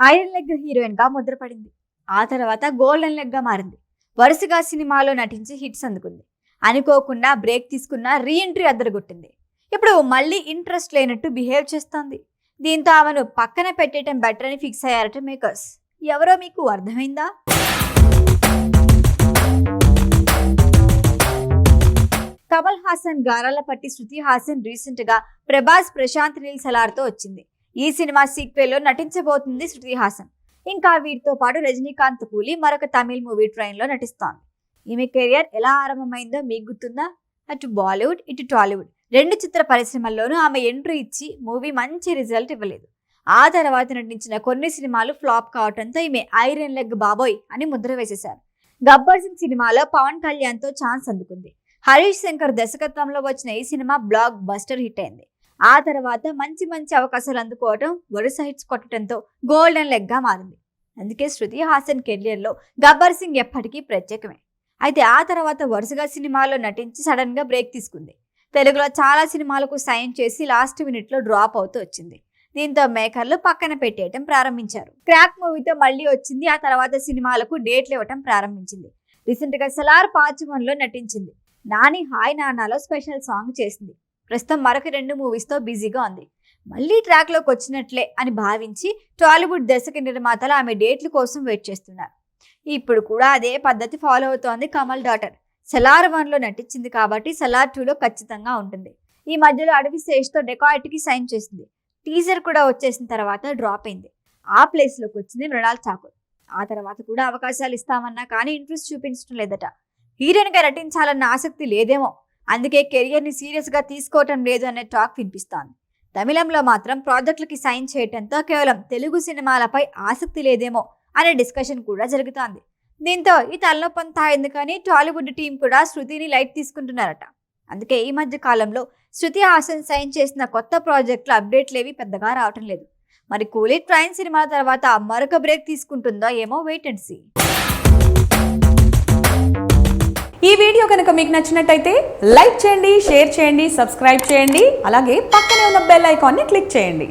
Iron leg heroine గా ముద్రపడింది. ఆ తర్వాత గోల్డెన్ లెగ్ గా మారింది. వరుసగా సినిమాలో నటించి హిట్స్ అందుకుంది. అనుకోకుండా బ్రేక్ తీసుకున్న రీఎంట్రీ అద్దరగొట్టింది. ఇప్పుడు మళ్ళీ ఇంట్రెస్ట్ లేనట్టు బిహేవ్ చేస్తోంది. దీంతో ఆమెను పక్కన పెట్టేయటం బెటర్ అని ఫిక్స్ అయ్యారట మేకర్స్. ఎవరో మీకు అర్థమైందా? కమల్ హాసన్ గారాల పట్టి శృతి హాసన్ రీసెంట్ గా ప్రభాస్ ప్రశాంత్ నీల్ సలార్తో వచ్చింది. ఈ సినిమా సీక్వెల్ లో నటించబోతుంది శృతి హాసన్. ఇంకా వీటితో పాటు రజనీకాంత్ కూలి మరొక తమిళ్ మూవీ ట్రైన్ లో నటిస్తోంది. ఈమె కెరియర్ ఎలా ఆరంభమైందో మీకు గుర్తుందా? అటు బాలీవుడ్ ఇటు టాలీవుడ్ రెండు చిత్ర పరిశ్రమల్లోనూ ఆమె ఎంట్రీ ఇచ్చి మూవీ మంచి రిజల్ట్ ఇవ్వలేదు. ఆ తర్వాత నటించిన కొన్ని సినిమాలు ఫ్లాప్ కావడంతో ఈమె ఐరన్ లెగ్ బాబోయ్ అని ముద్ర వేసేశారు. గబ్బర్ సింగ్ సినిమాలో పవన్ కళ్యాణ్ తో ఛాన్స్ అందుకుంది. హరీష్ శంకర్ దర్శకత్వంలో వచ్చిన ఈ సినిమా బ్లాక్ బస్టర్ హిట్ అయింది. ఆ తర్వాత మంచి అవకాశాలు అందుకోవడం, వరుస హిట్స్ కొట్టడంతో గోల్డెన్ లెగ్ గా మారింది. అందుకే శృతి హాసన్ కెరియర్ లో గబ్బర్ సింగ్ ఎప్పటికీ ప్రత్యేకమే. అయితే ఆ తర్వాత వరుసగా సినిమాల్లో నటించి సడన్ గా బ్రేక్ తీసుకుంది. తెలుగులో చాలా సినిమాలకు సైన్ చేసి లాస్ట్ మినిట్ లో డ్రాప్ అవుతూ వచ్చింది. దీంతో మేకర్లు పక్కన పెట్టేయటం ప్రారంభించారు. క్రాక్ మూవీతో మళ్ళీ వచ్చింది. ఆ తర్వాత సినిమాలకు డేట్లు ఇవ్వటం ప్రారంభించింది. రీసెంట్ గా సలార్ పార్ట్ 1 లో నటించింది. నాని హాయ్ నానాలో స్పెషల్ సాంగ్ చేసింది. ప్రస్తుతం మరొక 2 మూవీస్ తో బిజీగా ఉంది. మళ్ళీ ట్రాక్ లోకి వచ్చినట్లే అని భావించి టాలీవుడ్ దర్శక నిర్మాతలు ఆమె డేట్ల కోసం వెయిట్ చేస్తున్నారు. ఇప్పుడు కూడా అదే పద్ధతి ఫాలో అవుతోంది కమల్ డాటర్. సలార్ 1 లో నటించింది కాబట్టి సలార్ 2 లో ఖచ్చితంగా ఉంటుంది. ఈ మధ్యలో అడవి శేష్ తో డెకాయిట్ కి సైన్ చేసింది. టీజర్ కూడా వచ్చేసిన తర్వాత డ్రాప్ అయింది. ఆ ప్లేస్ లోకి వచ్చింది మృణాల్ ఠాకూర్. ఆ తర్వాత కూడా అవకాశాలు ఇస్తామన్నా కానీ ఇంట్రెస్ట్ చూపించడం లేదట. హీరోయిన్ గా నటించాలన్న ఆసక్తి లేదేమో, అందుకే కెరియర్ ని సీరియస్ గా తీసుకోవటం లేదు అనే టాక్ వినిపిస్తోంది. తమిళంలో మాత్రం ప్రాజెక్టులకి సైన్ చేయటంతో కేవలం తెలుగు సినిమాలపై ఆసక్తి లేదేమో అనే డిస్కషన్ కూడా జరుగుతోంది. దీంతో ఈ తలనొప్పంతా ఎందుకని టాలీవుడ్ టీం కూడా శృతిని లైట్ తీసుకుంటున్నారట. అందుకే ఈ మధ్య కాలంలో శృతి హాసన్ సైన్ చేసిన కొత్త ప్రాజెక్టుల అప్డేట్లు ఏవి పెద్దగా రావటం లేదు. మరి కూలీ ట్రైన్ సినిమాల తర్వాత మరొక బ్రేక్ తీసుకుంటుందో ఏమో వెయిట్ అండ్ సీ. ఈ వీడియో కనుక మీకు నచ్చినట్టయితే లైక్ చేయండి, షేర్ చేయండి, సబ్స్క్రైబ్ చేయండి. అలాగే పక్కనే ఉన్న బెల్ ఐకాన్ని క్లిక్ చేయండి.